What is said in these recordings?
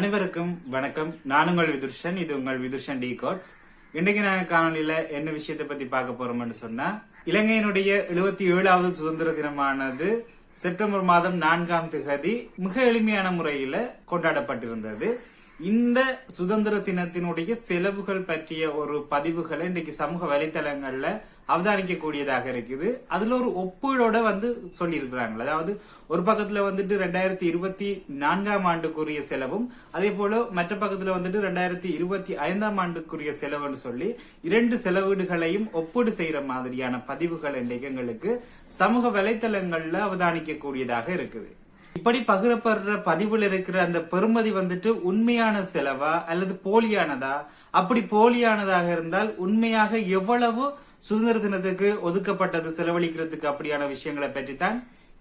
அனைவருக்கும் வணக்கம். நான் உங்கள் விதுர்ஷன். இது உங்கள் விதுர்ஷன் டிகோட்ஸ். இன்றைக்கு நாங்க காணொலியில என்ன விஷயத்தை பத்தி பார்க்க போறோம்னு சொன்னா, இலங்கையினுடைய 77வது சுதந்திர தினமானது செப்டம்பர் மாதம் 4ஆம் தேதி மிக எளிமையான முறையில கொண்டாடப்பட்டிருந்தது. இந்த சுதந்திர தினத்தினுடைய செலவுகள் பற்றிய ஒரு பதிவுகளை இன்றைக்கு சமூக வலைத்தளங்கள்ல அவதானிக்க கூடியதாக இருக்குது. அதுல ஒரு ஒப்பீடோட சொல்லி இருக்கிறாங்க. அதாவது ஒரு பக்கத்துல 2024ஆம் ஆண்டுக்குரிய செலவும், அதே போல மற்ற பக்கத்துல 2025ஆம் ஆண்டுக்குரிய செலவுன்னு சொல்லி இரண்டு செலவீடுகளையும் ஒப்பீடு செய்யற மாதிரியான பதிவுகள் இன்றைக்கு எங்களுக்கு சமூக வலைத்தளங்கள்ல அவதானிக்க கூடியதாக இருக்குது. இப்படி பகிரப்படுற பதிவுல இருக்கிற அந்த பெறுமதி உண்மையான செலவா அல்லது போலியானதா? அப்படி போலியானதாக இருந்தால் உண்மையாக எவ்வளவு சுதந்திர தினத்துக்கு ஒதுக்கப்பட்டது செலவழிக்கிறதுக்கு அப்படியான விஷயங்களை பற்றி தான்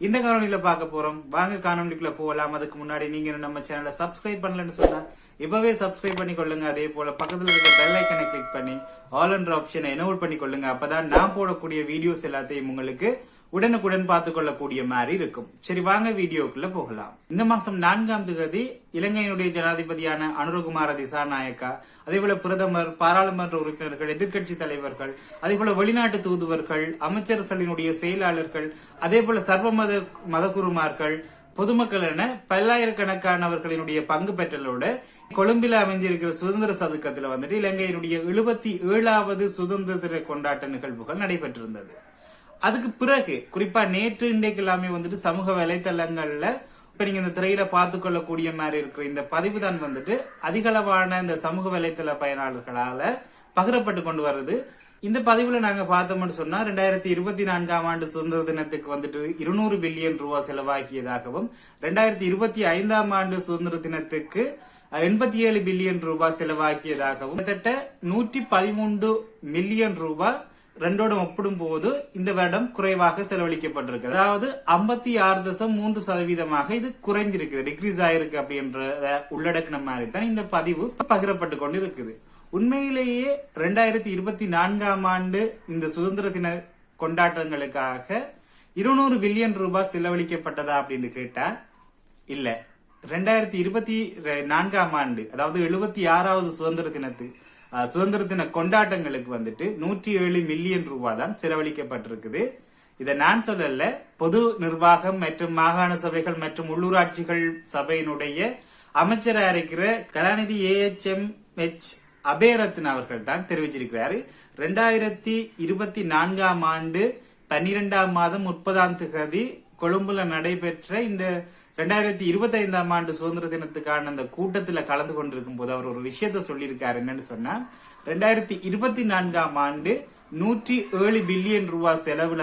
இந்த காணொலியில பார்க்க போறோம். வாங்க காணொலிக்குள்ள போகலாம். அதுக்கு முன்னாடி நீங்க நம்ம சேனலை சப்ஸ்கிரைப் பண்ணலன்னு சொன்னா இப்பவே சப்ஸ்கிரைப் பண்ணி கொள்ளுங்க. அதே போல பக்கத்துல இருக்க பெல் ஐக்கனை கிளிக் பண்ணி ஆல் என்ற ஆப்ஷனை எனேபிள் பண்ணி கொள்ளுங்க. அப்பதான் நான் போடக்கூடிய வீடியோஸ் எல்லாத்தையும் உங்களுக்கு உடனுக்குடன் பார்த்துக் கொள்ளக்கூடிய மாதிரி இருக்கும். சரி, வாங்க வீடியோக்குள்ள போகலாம். இந்த மாசம் 4ஆம் தேதி இலங்கையினுடைய ஜனாதிபதியான அனுரகுமார திசாநாயக்கா, அதே போல பிரதமர், பாராளுமன்ற உறுப்பினர்கள், எதிர்கட்சி தலைவர்கள், அதே போல வெளிநாட்டு தூதுவர்கள், அமைச்சர்களினுடைய செயலாளர்கள், அதே போல சர்வ மதகுருமார்கள், பொதுமக்கள் என பல்லாயிரக்கணக்கானவர்களினுடைய பங்கு பெற்றலோட கொழும்பில அமைந்திருக்கிற சுதந்திர சதுக்கத்துல இலங்கையினுடைய 77வது சுதந்திர தின கொண்டாட்ட நிகழ்வுகள் நடைபெற்றிருந்தது. அதுக்கு பிறகு குறிப்பா நேற்று இன்றைக்கு எல்லாமே சமூக வலைத்தளங்கள்ல இப்ப நீங்க இந்த திரையில பார்த்து கொள்ளக்கூடிய மாதிரி இருக்கிற இந்த பதிவு தான் அதிகளவான இந்த சமூக வலைத்தள பயனாளர்களால பகிரப்பட்டு கொண்டு வருது. இந்த பதிவுல நாங்க பார்த்தோம்னு சொன்னா 2024ஆம் ஆண்டு சுதந்திர தினத்துக்கு 200 பில்லியன் ரூபாய் செலவாகியதாகவும், 2025ஆம் ஆண்டு சுதந்திர தினத்துக்கு 87 பில்லியன் ரூபாய் செலவாகியதாகவும், கிட்டத்தட்ட 113 மில்லியன் ரூபாய் ரெண்டோட ஒப்பிடும் போது இந்த வருடம் குறைவாக செலவழிக்கப்பட்டிருக்கு. அதாவது 56.3% இது குறைஞ்சிருக்கு, டிக்ரீஸ் ஆயிருக்கு அப்படின்ற உள்ளடக்கின மாதிரி தான் இந்த பதிவு பகிரப்பட்டு கொண்டு இருக்குது. உண்மையிலேயே 2024ஆம் ஆண்டு இந்த சுதந்திர தின கொண்டாட்டங்களுக்காக 200 பில்லியன் ரூபாய் செலவழிக்கப்பட்டதா அப்படின்னு கேட்டா இல்ல. 2024ஆம் ஆண்டு, அதாவது 76வது சுதந்திர தின கொண்டாட்டங்களுக்கு 107 மில்லியன் ரூபாய் தான் செலவழிக்கப்பட்டிருக்குது. இதை நான் சொல்லல, பொது நிர்வாகம் மற்றும் மாகாண சபைகள் மற்றும் உள்ளூராட்சிகள் சபையினுடைய அமைச்சராக இருக்கிற கலாநிதி AHMH அபேரத்ன அவர்கள் தான் தெரிவிச்சிருக்கிறாரு. 2024ஆம் ஆண்டு 12ஆம் மாதம் 30ஆம் தேதி கொழும்புல நடைபெற்ற இந்த 2025ஆம் ஆண்டு சுதந்திர தினத்துக்கான அந்த கூட்டத்துல கலந்து கொண்டிருக்கும் போது அவர் ஒரு விஷயத்த சொல்லியிருக்காரு. என்னன்னு சொன்னா, 2024ஆம் ஆண்டு 107 பில்லியன் ரூபாய் செலவுல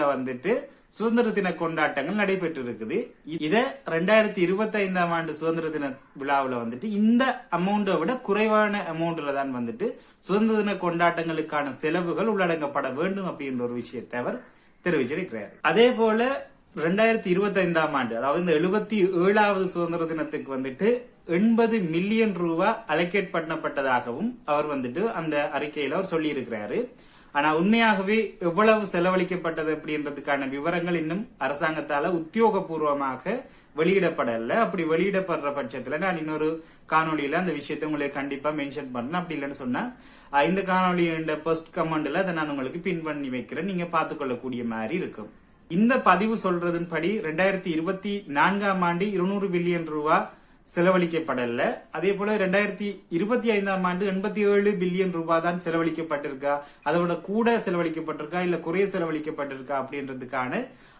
சுதந்திர தின கொண்டாட்டங்கள் நடைபெற்று இருக்குது. இத 2025ஆம் ஆண்டு சுதந்திர தின விழாவுல இந்த அமௌண்ட்டை விட குறைவான அமௌண்ட்ல தான் சுதந்திர தின கொண்டாட்டங்களுக்கான செலவுகள் உள்ளடங்கப்பட வேண்டும் அப்படின்ற ஒரு விஷயத்தை அவர் தெரிவிச்சிருக்கிறார். அதே போல 2025ஆம் ஆண்டு, அதாவது இந்த 77வது சுதந்திர தினத்துக்கு 80 மில்லியன் ரூபாய் அலோகேட் பண்ணப்பட்டதாகவும் அவர் அந்த அறிக்கையில அவர் சொல்லி இருக்கிறாரு. ஆனா உண்மையாகவே எவ்வளவு செலவழிக்கப்பட்டது அப்படின்றதுக்கான விவரங்கள் இன்னும் அரசாங்கத்தால உத்தியோகபூர்வமாக வெளியிடப்படல. அப்படி வெளியிடப்படுற பட்சத்துல நான் இன்னொரு காணொலியில அந்த விஷயத்தை உங்களுக்கு கண்டிப்பா மென்ஷன் பண்ணேன். அப்படி இல்லைன்னு சொன்னா இந்த காணொலியோட போஸ்ட் கமெண்ட்ல அதை நான் உங்களுக்கு பின் பண்ணி வைக்கிறேன், நீங்க பார்த்துக்கொள்ளக்கூடிய மாதிரி இருக்கும். இந்த பதிவு சொல்றதன் படி 2024ஆம் ஆண்டு 200 பில்லியன் ரூபாய் செலவழிக்கப்படல. அதே போல 2025ஆம் ஆண்டு 87 பில்லியன் ரூபாய் தான் செலவழிக்கப்பட்டிருக்கா, அதோட கூட செலவழிக்கப்பட்டிருக்கா இல்ல குறைய செலவழிக்கப்பட்டிருக்கா அப்படின்றதுக்கான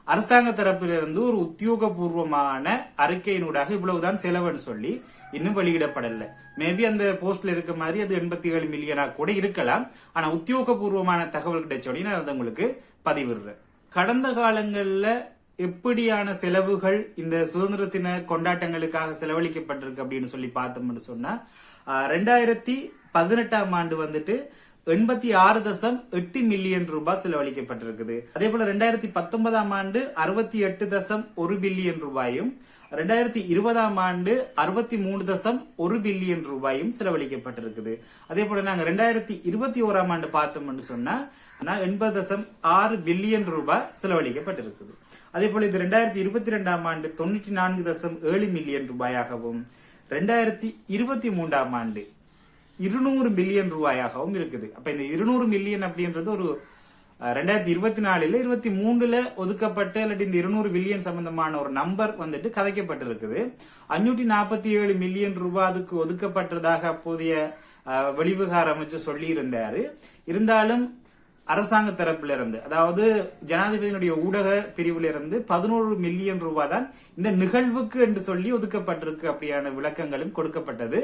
அரசாங்க தரப்பிலிருந்து ஒரு உத்தியோகபூர்வமான அறிக்கையினூடாக இவ்வளவுதான் செலவுன்னு சொல்லி இன்னும் வெளியிடப்படல. மேபி அந்த போஸ்ட்ல இருக்க மாதிரி அது 87 மில்லியனா கூட இருக்கலாம். ஆனா உத்தியோகபூர்வமான தகவல் கிடைச்சோடனே நான் அதை உங்களுக்கு பதிவிடுறேன். கடந்த காலங்கள்ல எப்படியான செலவுகள் இந்த சுதந்திர தின கொண்டாட்டங்களுக்காக செலவழிக்கப்பட்டிருக்கு அப்படின்னு சொல்லி பார்த்தோம்னு சொன்னா, 2018ஆம் ஆண்டு 86.8 மில்லியன் ரூபாய் செலவழிக்கப்பட்டிருக்குது. அதே போல 2019ஆம் ஆண்டு 68.1 பில்லியன் ரூபாயும், 2020ஆம் ஆண்டு 63.1 பில்லியன் ரூபாயும் செலவழிக்கப்பட்டிருக்குது. அதே போல நாங்க 2021ஆம் ஆண்டு பார்த்தோம்னு சொன்னா 80.6 பில்லியன் ரூபாய் செலவழிக்கப்பட்டிருக்குது. அதே போல இது 2022ஆம் ஆண்டு 94.7 மில்லியன் ரூபாயாகவும், 2023ஆம் ஆண்டு 200 பில்லியன் ரூபாயாகவும் இருக்குது. அப்ப இந்த 200 மில்லியன் அப்படின்றது ஒரு 2024 23 ஒதுக்கப்பட்ட இல்லாட்டி இந்த 200 பில்லியன் சம்பந்தமான ஒரு நம்பர் வந்துட்டு கதைக்கப்பட்டிருக்குது. 547 மில்லியன் ரூபாய் அதுக்கு ஒதுக்கப்பட்டதாக அப்போதைய வெளிவிகார அமைச்சர் சொல்லி இருந்தாரு. இருந்தாலும் அரசாங்க தரப்பில இருந்து, அதாவது ஜனாதிபதியினுடைய ஊடக பிரிவுல இருந்து 11 மில்லியன் ரூபாய் தான் இந்த நிகழ்வுக்கு என்று சொல்லி ஒதுக்கப்பட்டிருக்கு அப்படியான விளக்கங்களும் கொடுக்கப்பட்டது.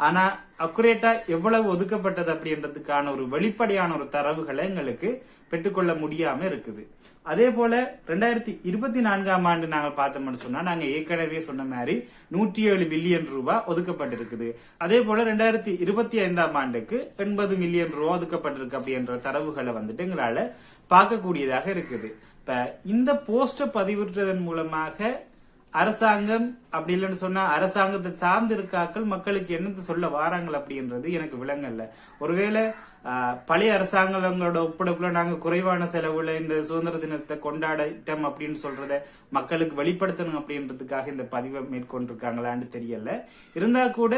ஆனா அக்குரேட்டா எவ்வளவு ஒதுக்கப்பட்டது அப்படின்றதுக்கான ஒரு வெளிப்படையான ஒரு தரவுகளை எங்களுக்கு பெற்றுக்கொள்ள முடியாம இருக்குது. அதே போல 2024ஆம் ஆண்டு நாங்க பார்த்தோம்னு சொன்னா நாங்க ஏற்கனவே சொன்ன மாதிரி 107 பில்லியன் ரூபாய் ஒதுக்கப்பட்டிருக்குது. அதே போல 2025ஆம் ஆண்டுக்கு 80 மில்லியன் ரூபாய் ஒதுக்கப்பட்டிருக்கு அப்படின்ற தரவுகளை வந்துட்டு எங்களால பார்க்கக்கூடியதாக இருக்குது. இப்ப இந்த போஸ்டர் பதிவிடுறதன் மூலமாக அரசாங்கம் அப்படி இல்லைன்னு சொன்னா அரசாங்கத்தை சார்ந்து இருக்காக்கள் மக்களுக்கு என்னத்தை சொல்ல வாராங்கள் அப்படின்றது எனக்கு விளங்கல்ல. ஒருவேளை பழைய அரசாங்கங்களோட ஒப்படைப்புல நாங்க குறைவான செலவுல இந்த சுதந்திர தினத்தை கொண்டாடிட்டோம் அப்படின்னு சொல்றத மக்களுக்கு வெளிப்படுத்தணும் அப்படின்றதுக்காக இந்த பதிவை மேற்கொண்டிருக்காங்களான்னு தெரியல. இருந்தா கூட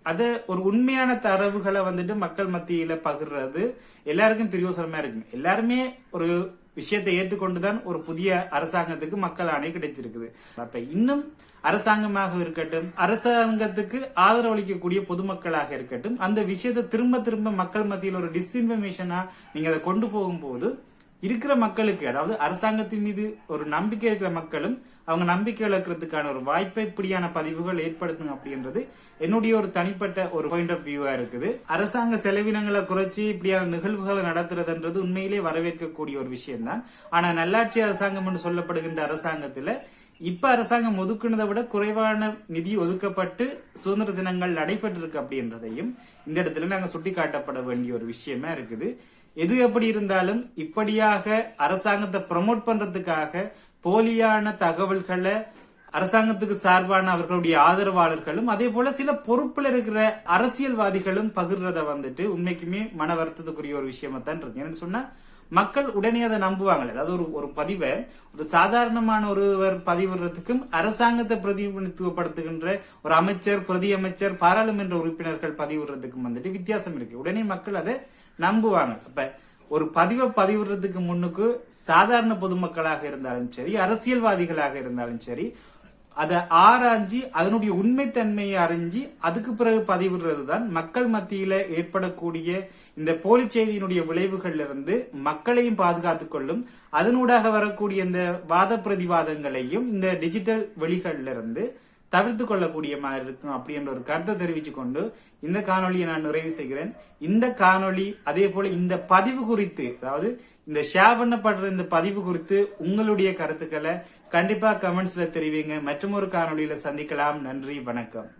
அத ஒரு உண்மையான தரவுகளை வந்துட்டு மக்கள் மத்தியில பகிர்றது எல்லாருக்கும் பிரயோசனமா இருக்கு. எல்லாருமே ஒரு விஷயத்தை ஏற்றுக்கொண்டுதான் ஒரு புதிய அரசாங்கத்துக்கு மக்கள் ஆணை கிடைச்சிருக்குது. அப்ப இன்னும் அரசாங்கமாக இருக்கட்டும், அரசாங்கத்துக்கு ஆதரவு அளிக்கக்கூடிய பொதுமக்களாக இருக்கட்டும், அந்த விஷயத்தை திரும்ப திரும்ப மக்கள் மத்தியில் ஒரு டிஸ்இன்ஃபர்மேஷனா நீங்க அதை கொண்டு போகும்போது இருக்கிற மக்களுக்கு, அதாவது அரசாங்கத்தின் மீது ஒரு நம்பிக்கை இருக்கிற மக்களும் அவங்க நம்பிக்கை இழக்கிறதுக்கான ஒரு வாய்ப்பை இப்படியான பதிவுகள் ஏற்படுத்தும் அப்படின்றது என்னுடைய ஒரு தனிப்பட்ட ஒரு பாயிண்ட் ஆஃப் வியூவா இருக்குது. அரசாங்க செலவினங்களை குறைச்சி இப்படியான நிகழ்வுகளை நடத்துறதுன்றது உண்மையிலே வரவேற்கக்கூடிய ஒரு விஷயம் தான். ஆனா நல்லாட்சி அரசாங்கம் என்று சொல்லப்படுகின்ற அரசாங்கத்துல இப்ப அரசாங்கம் ஒதுக்குனதை விட குறைவான நிதி ஒதுக்கப்பட்டு சுதந்திர தினங்கள் நடைபெற்றிருக்கு அப்படின்றதையும் இந்த இடத்துல நாங்க சுட்டிக்காட்டப்பட வேண்டிய ஒரு விஷயமா இருக்குது. எது எப்படி இருந்தாலும் இப்படியாக அரசாங்கத்தை ப்ரமோட் பண்றதுக்காக போலியான தகவல்களை அரசாங்கத்துக்கு சார்பான அவர்களுடைய ஆதரவாளர்களும் அதே போல சில பொறுப்புல இருக்கிற அரசியல்வாதிகளும் பகிர்றத வந்துட்டு உண்மைக்குமே மன வருத்தத்துக்குரிய ஒரு விஷயமா தான் இருக்கு. ஏன்னு சொன்னா மக்கள் உடனே அதை நம்புவாங்க. அதாவது ஒரு பதிவை ஒரு சாதாரணமான ஒருவர் பதிவிடுறதுக்கும் அரசாங்கத்தை பிரதிநிதித்துவப்படுத்துகின்ற ஒரு அமைச்சர், பிரதி அமைச்சர், பாராளுமன்ற உறுப்பினர்கள் பதிவிடுறதுக்கும் வந்துட்டு வித்தியாசம் இருக்கு. உடனே மக்கள் அதை நம்புவாங்க. அப்ப ஒரு பதிவை பதிவிடுறதுக்கு முன்னுக்கு சாதாரண பொதுமக்களாக இருந்தாலும் சரி, அரசியல்வாதிகளாக இருந்தாலும் சரி, அதை ஆராய்ஞ்சி அதனுடைய உண்மைத்தன்மையை அறிஞ்சு அதுக்கு பிறகு பதிவிடுறதுதான் மக்கள் மத்தியில ஏற்படக்கூடிய இந்த போலி செய்தியினுடைய விளைவுகள்ல இருந்து மக்களையும் பாதுகாத்துக் கொள்ளும். அதனூடாக வரக்கூடிய இந்த வாத பிரதிவாதங்களையும் இந்த டிஜிட்டல் வெளிகள்ல இருந்து தவிர்த்து கொள்ளக்கூடிய மாதிரி இருக்கும் அப்படின்ற ஒரு கருத்தை தெரிவிச்சு கொண்டு இந்த காணொலியை நான் நிறைவு செய்கிறேன். இந்த காணொலி அதே போல இந்த பதிவு குறித்து, அதாவது இந்த ஷேர் பண்ணப்படுற இந்த பதிவு குறித்து உங்களுடைய கருத்துக்களை கண்டிப்பா கமெண்ட்ஸ்ல தெரிவிங்க. மற்றும் ஒரு காணொலியில சந்திக்கலாம். நன்றி, வணக்கம்.